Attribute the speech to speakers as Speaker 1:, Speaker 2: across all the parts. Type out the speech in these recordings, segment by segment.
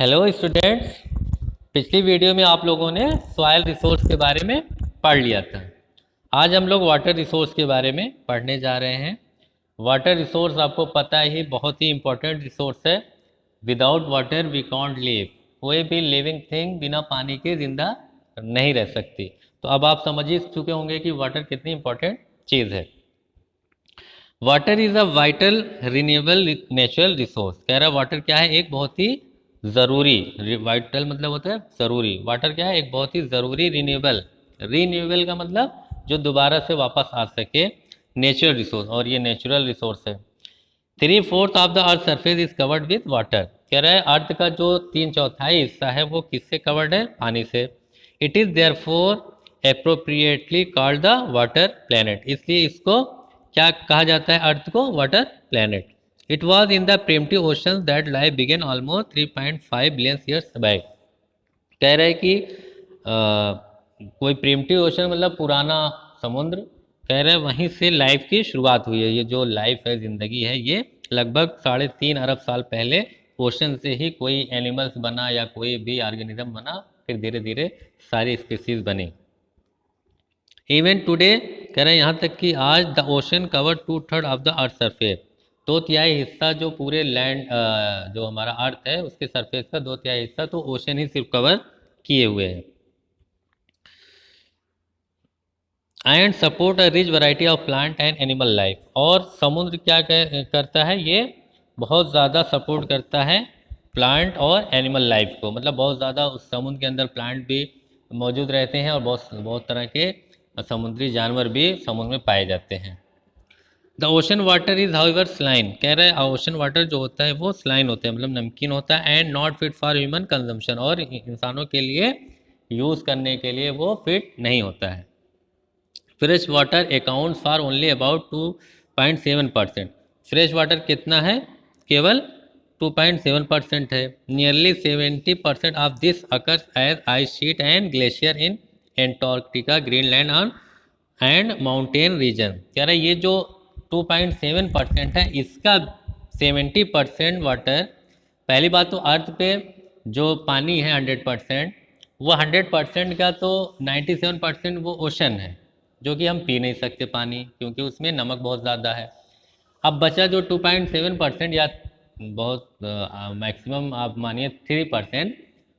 Speaker 1: Hello students. पिछली video में आप लोगों ने सॉइल रिसोर्स के बारे में पढ़ लिया था। आज हम लोग वाटर रिसोर्स के बारे में पढ़ने जा रहे हैं। वाटर रिसोर्स आपको पता ही बहुत ही इम्पोर्टेंट रिसोर्स है। Without water we can't live. कोई भी लिविंग थिंग बिना पानी के जिंदा नहीं रह सकती। तो अब आप समझ ही चुके होंगे कि वाटर कितनी इम्पोर्टेंट चीज़ है। Water is a vital renewable natural resource. कह रहा है वाटर क्या है, एक बहुत ही ज़रूरी, वाइटल मतलब होता है ज़रूरी। वाटर क्या है, एक बहुत ही ज़रूरी रिन्यूएबल। रिन्यूएबल का मतलब जो दोबारा से वापस आ सके नेचुरल रिसोर्स, और ये नेचुरल रिसोर्स है। 3/4 of the earth surface is covered with water. कह रहा है अर्थ का जो 3/4 हिस्सा है वो किससे कवर्ड है, पानी से। It is therefore appropriately called the water planet. इसलिए इसको क्या कहा जाता है, अर्थ को water planet. It was in the primitive ocean that life began almost 3.5 billion years back. कह रहे हैं कि कोई प्रिमिटिव ओशन मतलब पुराना समुद्र, कह रहे हैं वहीं से लाइफ की शुरुआत हुई है। ये जो लाइफ है, ज़िंदगी है, ये लगभग 3.5 अरब साल पहले ओशन से ही कोई एनिमल्स बना या कोई भी ऑर्गेनिज्म बना, फिर धीरे धीरे सारी स्पीसीज बनी। इवन टुडे, कह रहे हैं यहाँ तक कि आज the ocean cover 2/3 of the earth surface. 2/3 हिस्सा जो पूरे लैंड जो हमारा अर्थ है उसके सरफेस का 2/3 हिस्सा तो ओशन ही सिर्फ कवर किए हुए हैं। And support a rich variety of plant and animal life. और समुद्र क्या करता है, ये बहुत ज़्यादा सपोर्ट करता है प्लांट और एनिमल लाइफ को। मतलब बहुत ज़्यादा उस समुद्र के अंदर प्लांट भी मौजूद रहते हैं और बहुत बहुत तरह के समुद्री जानवर भी समुद्र में पाए जाते हैं। The ocean water is however saline. कह रहे हैं ओशन वाटर जो होता है वो स्लाइन होता है, मतलब नमकीन होता है। And not fit for human consumption. और इंसानों के लिए यूज़ करने के लिए वो फिट नहीं होता है। Fresh water account for only about 2.7%। Fresh water कितना है, केवल 2.7% है। Nearly 70% of this occurs as ice sheet and glacier in Antarctica, Greenland on and mountain region. कह रहा है ये जो 2.7% है, इसका 70% वाटर। पहली बात तो अर्थ पे जो पानी है 100%, वो 100% का तो 97% वो ओशन है, जो कि हम पी नहीं सकते पानी, क्योंकि उसमें नमक बहुत ज़्यादा है। अब बचा जो 2.7% या बहुत मैक्सिमम आप मानिए 3%,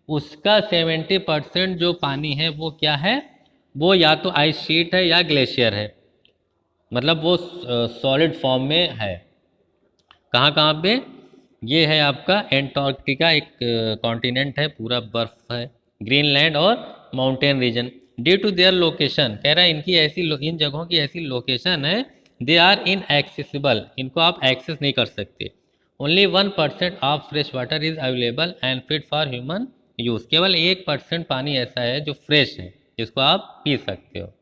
Speaker 1: उसका 70% जो पानी है वो क्या है, वो या तो आइस शीट है या ग्लेशियर है। मतलब वो सॉलिड फॉर्म में है। कहाँ कहाँ पे, ये है आपका एंटार्क्टिका, एक कॉन्टिनेंट है, पूरा बर्फ है। ग्रीनलैंड और mountain region. Due to their location, कह रहा है इनकी इन जगहों की ऐसी लोकेशन है, दे आर इनएक्सेसिबल, इनको आप एक्सेस नहीं कर सकते। Only 1% of fresh water is available and fit for human use. केवल 1% पानी ऐसा है जो फ्रेश है, जिसको आप पी सकते हो।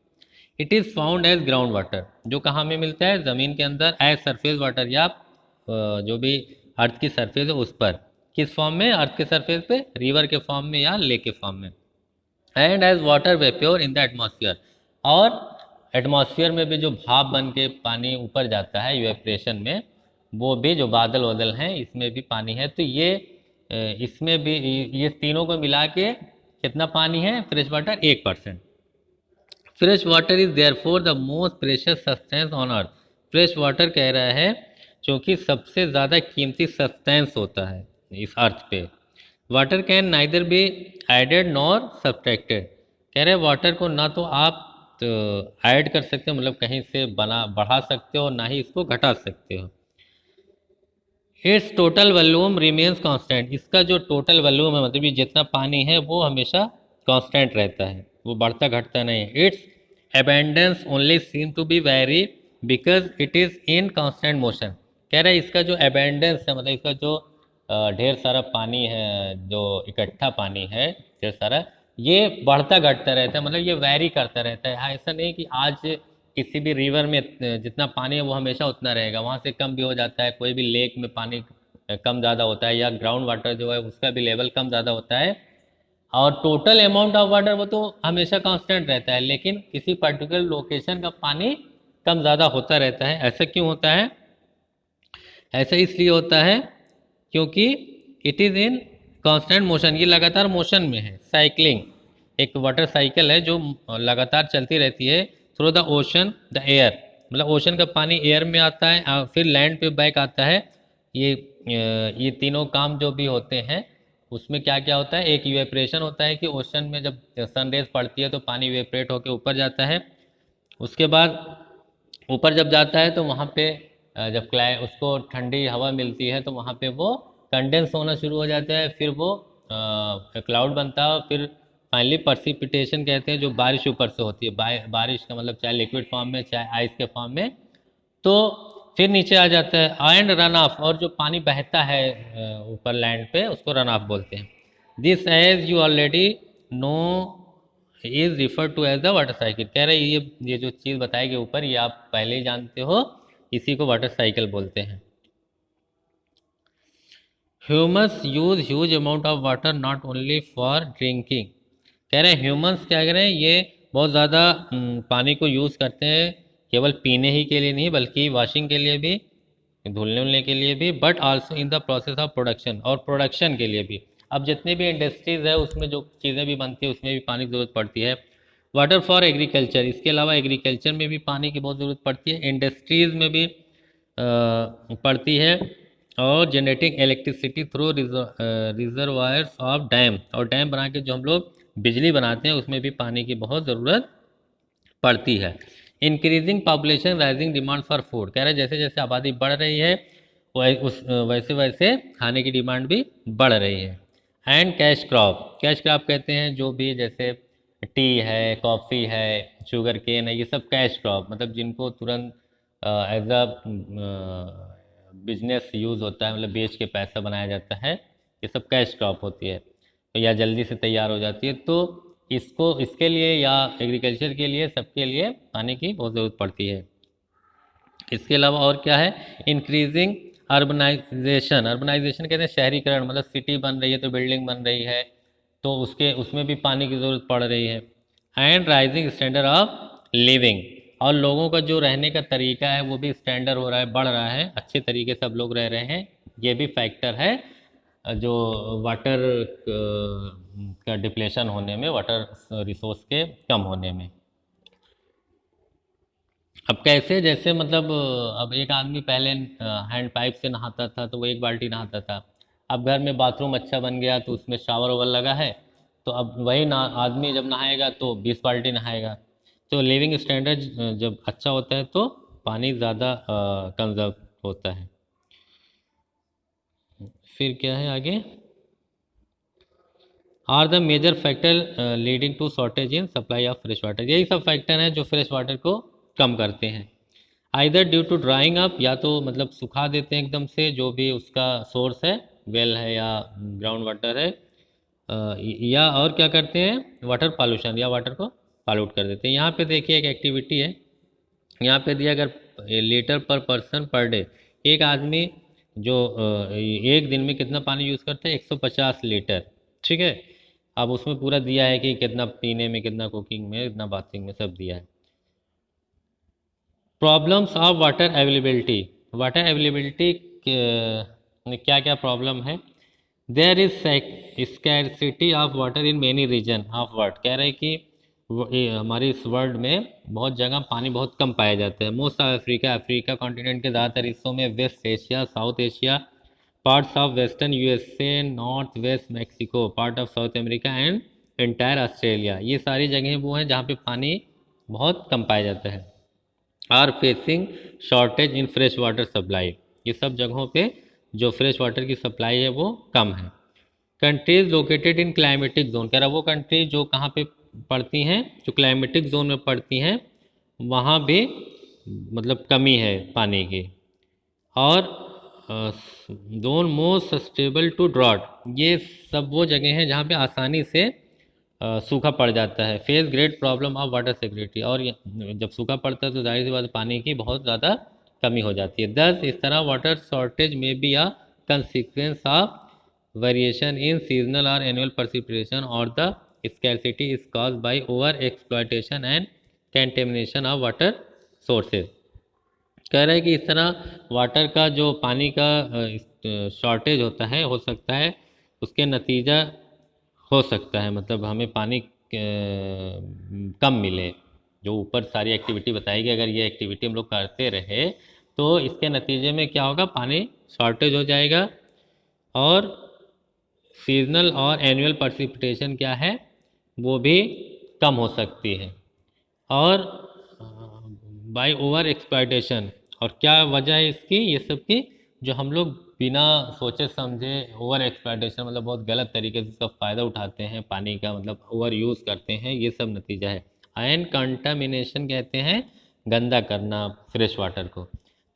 Speaker 1: It is found as ground water, जो कहाँ में मिलता है, ज़मीन के अंदर। एज सरफेस वाटर, या जो भी अर्थ की सरफेस है उस पर। किस फॉर्म में, अर्थ के सरफेस पे, रिवर के फॉर्म में या लेक के फॉर्म में। And as water vapour in the atmosphere. और एटमॉस्फेयर में भी जो भाप बन के पानी ऊपर जाता है इवेपोरेशन में, वो भी जो बादल वादल हैं इसमें भी पानी है। तो ये इसमें भी ये तीनों को मिला के कितना पानी है fresh water, 1%। Fresh water is therefore the most precious substance on earth. Fresh water कह रहा है क्योंकि सबसे ज़्यादा कीमती सब्सटेंस होता है इस अर्थ पे। Water can neither be added nor subtracted. कह रहे हैं वाटर को ना तो आप ऐड कर सकते हो, मतलब कहीं से बढ़ा सकते हो, ना ही इसको घटा सकते हो। It's total volume remains constant. इसका जो टोटल वॉल्यूम है, मतलब ये जितना पानी है वो हमेशा कांस्टेंट रहता है, वो बढ़ता घटता नहीं। Its abundance only seem to be very because it is in constant motion. कह रहा है इसका जो अबेंडेंस है, मतलब इसका जो ढेर सारा पानी है, जो इकट्ठा पानी है ढेर सारा, ये बढ़ता घटता रहता है, मतलब ये वैरी करता रहता है। हाँ, ऐसा नहीं कि आज किसी भी रिवर में जितना पानी है वो हमेशा उतना रहेगा, वहाँ से कम भी हो जाता है। कोई भी लेक में पानी कम ज़्यादा होता है, या ग्राउंड वाटर जो है उसका भी लेवल कम ज़्यादा होता है। और टोटल अमाउंट ऑफ वाटर वो तो हमेशा कांस्टेंट रहता है, लेकिन किसी पर्टिकुलर लोकेशन का पानी कम ज़्यादा होता रहता है। ऐसा क्यों होता है, ऐसा इसलिए होता है क्योंकि it is in constant motion, ये लगातार मोशन में है। साइकिलिंग, एक वाटर साइकिल है जो लगातार चलती रहती है through the ocean the air, मतलब ओशन का पानी एयर में आता है फिर लैंड पे बैक आता है। ये तीनों काम जो भी होते हैं उसमें क्या क्या होता है, एक इवेपरेशन होता है कि ओशन में जब सन रेज पड़ती है तो पानी इवेपरेट होकर ऊपर जाता है। उसके बाद ऊपर जब जाता है तो वहाँ पे जब उसको ठंडी हवा मिलती है तो वहाँ पे वो कंडेंस होना शुरू हो जाता है, फिर वो क्लाउड बनता है, फिर फाइनली पर्सिपिटेशन कहते हैं जो बारिश ऊपर से होती है। बारिश का मतलब चाहे लिक्विड फॉर्म में चाहे आइस के फॉर्म में, तो फिर नीचे आ जाता है। एंड रन ऑफ, और जो पानी बहता है ऊपर लैंड पे उसको रन ऑफ बोलते हैं। This as you already know is refer to as the water cycle, कह रहे ये जो चीज़ बताई गई ऊपर ये आप पहले ही जानते हो, इसी को वाटर साइकिल बोलते हैं। Humans use huge amount of water not only for drinking, कह रहे हैं ह्यूमंस क्या कह रहे हैं, ये बहुत ज़्यादा पानी को यूज़ करते हैं, केवल पीने ही के लिए नहीं बल्कि वॉशिंग के लिए भी, धुलने उलने के लिए भी, but also in the process of production, और प्रोडक्शन के लिए भी। अब जितने भी इंडस्ट्रीज़ है उसमें जो चीज़ें भी बनती है उसमें भी पानी की ज़रूरत पड़ती है। वाटर फॉर एग्रीकल्चर, इसके अलावा एग्रीकल्चर में भी पानी की बहुत ज़रूरत पड़ती है, इंडस्ट्रीज़ में भी पड़ती है, और generating electricity through reservoirs of dam, और डैम बना के जो हम लोग बिजली बनाते हैं उसमें भी पानी की बहुत ज़रूरत पड़ती है। Increasing population rising demand for food, कह रहे हैं जैसे जैसे आबादी बढ़ रही है वैसे वैसे खाने की डिमांड भी बढ़ रही है। And cash crop, cash crop कहते हैं जो भी जैसे टी है, कॉफ़ी है, शुगर केन है, ये सब कैश क्रॉप, मतलब जिनको तुरंत एज अ बिजनेस यूज़ होता है, मतलब बेच के पैसा बनाया जाता है, ये सब कैश क्रॉप होती है, तो या जल्दी से तैयार हो जाती है। तो इसके लिए या एग्रीकल्चर के लिए सबके लिए पानी की बहुत ज़रूरत पड़ती है। इसके अलावा और क्या है, इंक्रीजिंग अर्बनाइजेशन, अर्बनाइजेशन कहते हैं शहरीकरण, मतलब सिटी बन रही है तो बिल्डिंग बन रही है तो उसमें भी पानी की ज़रूरत पड़ रही है। And rising standard of living, और लोगों का जो रहने का तरीका है वो भी स्टैंडर्ड हो रहा है, बढ़ रहा है, अच्छे तरीके से सब लोग रह रहे हैं, ये भी फैक्टर है जो वाटर का डिप्लेशन होने में, वाटर रिसोर्स के कम होने में। अब कैसे, जैसे मतलब अब एक आदमी पहले हैंड पाइप से नहाता था तो वो एक बाल्टी नहाता था, अब घर में बाथरूम अच्छा बन गया तो उसमें शावर ओवर लगा है, तो अब वही ना आदमी जब नहाएगा तो 20 बाल्टी नहाएगा। तो लिविंग स्टैंडर्ड जब अच्छा होता है तो पानी ज़्यादा कंजर्व होता है। फिर क्या है आगे, are the major factor leading to shortage in supply of fresh water, यही सब फैक्टर हैं जो फ्रेश वाटर को कम करते हैं। Either due to drying up, या तो मतलब सुखा देते हैं एकदम से जो भी उसका सोर्स है, वेल है या ग्राउंड वाटर है, या और क्या करते हैं, वाटर पॉल्यूशन, या वाटर को पॉल्यूट कर देते हैं। यहाँ पे देखिए एक एक्टिविटी है, यहाँ पे दिया अगर लीटर पर पर्सन पर डे, एक आदमी जो एक दिन में कितना पानी यूज़ करता है, 150 लीटर, ठीक है। अब उसमें पूरा दिया है कि कितना पीने में, कितना कुकिंग में, कितना बाथिंग में, सब दिया है। Problems of water availability, water availability में क्या क्या प्रॉब्लम है, there is scarcity of water in many region of world, कह रहे हैं कि हमारे इस वर्ल्ड में बहुत जगह पानी बहुत कम पाया जाता है। Most of Africa, Africa continent के ज़्यादातर हिस्सों में, west Asia, south Asia, parts of western USA, north west Mexico, part of south America and entire Australia, ये सारी जगहें वो हैं जहाँ पे पानी बहुत कम पाया जाता है। Are facing shortage in fresh water supply, ये सब जगहों पे जो फ्रेश वाटर की सप्लाई है वो कम है। Countries located in climatic zone, कह रहा वो कंट्री जो कहाँ पे पड़ती हैं, जो क्लाइमेटिक जोन में पड़ती हैं वहाँ भी मतलब कमी है पानी की। और zone most susceptible to drought, ये सब वो जगह हैं जहाँ पे आसानी से सूखा पड़ जाता है। Face great problem of water security, और जब सूखा पड़ता है तो जाहिर सी बात पानी की बहुत ज़्यादा कमी हो जाती है। दस इस तरह वाटर शॉर्टेज में be a consequence of variation in seasonal और एनुअल precipitation, और the scarcity is caused by over exploitation and contamination of water sources, कह रहा है कि इस तरह वाटर का जो पानी का शॉर्टेज होता है, हो सकता है उसके नतीजा हो सकता है, मतलब हमें पानी कम मिले। जो ऊपर सारी एक्टिविटी बताई गई, अगर ये एक्टिविटी हम लोग करते रहे तो इसके नतीजे में क्या होगा, पानी शॉर्टेज हो जाएगा और सीजनल और एनुअल प्रेसिपिटेशन क्या है वो भी कम हो सकती है। और बाय ओवर एक्सप्लॉयटेशन, और क्या वजह है इसकी, ये सब की जो हम लोग बिना सोचे समझे ओवर एक्सप्लॉयटेशन मतलब बहुत गलत तरीके से इसका फ़ायदा उठाते हैं पानी का, मतलब ओवर यूज़ करते हैं, ये सब नतीजा है। एंड कंटामिनेशन कहते हैं गंदा करना फ्रेश वाटर को।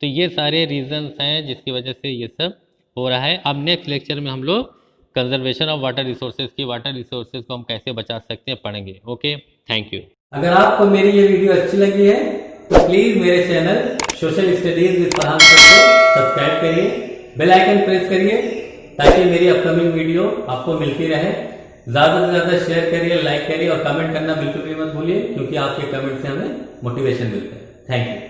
Speaker 1: तो ये सारे रीजंस हैं जिसकी वजह से ये सब हो रहा है। अब नेक्स्ट लेक्चर में हम लोग कंजर्वेशन ऑफ वाटर रिसोर्सेज की, वाटर रिसोर्सेज को हम कैसे बचा सकते हैं, पढ़ेंगे। Okay, thank you.
Speaker 2: अगर आपको मेरी ये वीडियो अच्छी लगी है तो प्लीज मेरे channel social studies with Farhan sir को सब्सक्राइब करिए, बेल आइकन प्रेस करिए ताकि मेरी अपकमिंग वीडियो आपको मिलती रहे। ज्यादा से ज्यादा शेयर करिए, लाइक करिए और कमेंट करना बिल्कुल भी मत भूलिए, क्योंकि आपके कमेंट से हमें मोटिवेशन मिलता है। Thank you.